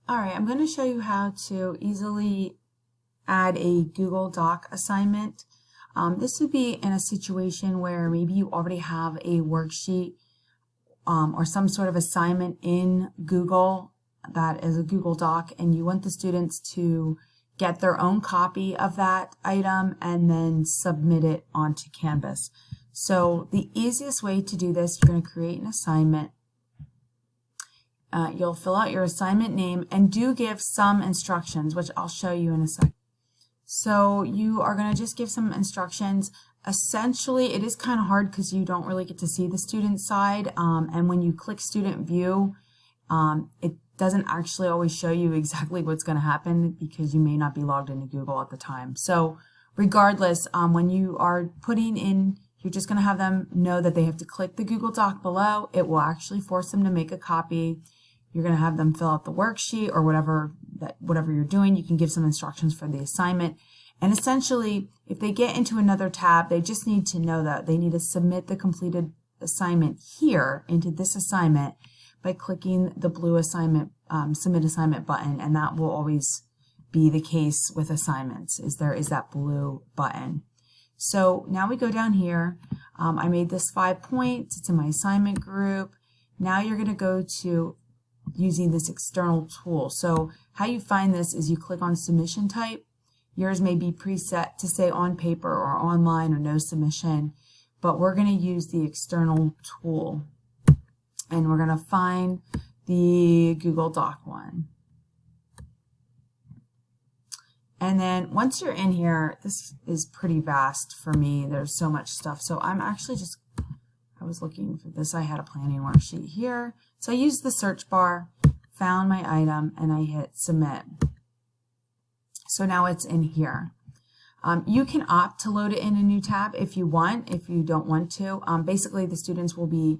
All right, I'm going to show you how to easily add a Google Doc assignment. This would be in a situation where maybe you already have a worksheet or some sort of assignment in Google that is a Google Doc, and you want the students to get their own copy of that item and then submit it onto Canvas. So the easiest way to do this, you're going to create an assignment. You'll fill out your assignment name and do give some instructions, which I'll show you in a second. So you are going to just give some instructions. Essentially, it is kind of hard because you don't really get to see the student side, and when you click student view, it doesn't actually always show you exactly what's going to happen because you may not be logged into Google at the time. So regardless, when you are putting in, you're just going to have them know that they have to click the Google Doc below. It will actually force them to make a copy. You're going to have them fill out the worksheet or whatever you're doing. You can give some instructions for the assignment. And essentially, if they get into another tab, they just need to know that they need to submit the completed assignment here into this assignment by clicking the blue assignment, submit assignment button, and that will always be the case with assignments, is there is that blue button. So now we go down here. I made this 5 points. It's in my assignment group. Now you're going to go to using this external tool. So how you find this is you click on submission type. Yours may be preset to say on paper or online or no submission, but we're going to use the external tool, and we're going to find the Google Doc one. And then once you're in here, this is pretty vast for me. There's so much stuff. So I'm actually just, I was looking for this. I had a planning worksheet here. So I used the search bar, found my item, and I hit submit. So now it's in here. You can opt to load it in a new tab if you want. If you don't want to, basically the students will be,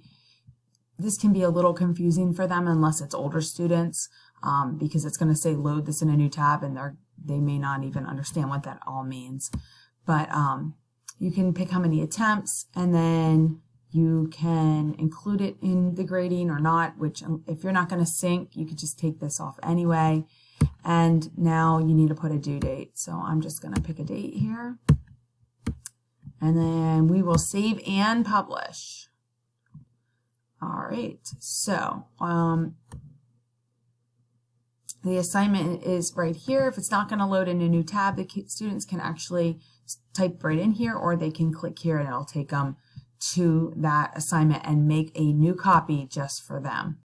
this can be a little confusing for them unless it's older students, because it's going to say load this in a new tab, and they may not even understand what that all means. But you can pick how many attempts, and then you can include it in the grading or not, which if you're not going to sync, you could just take this off anyway. And now you need to put a due date. So I'm just going to pick a date here. And then we will save and publish. All right. So the assignment is right here. If it's not going to load in a new tab, the students can actually type right in here, or they can click here and it'll take them to that assignment and make a new copy just for them.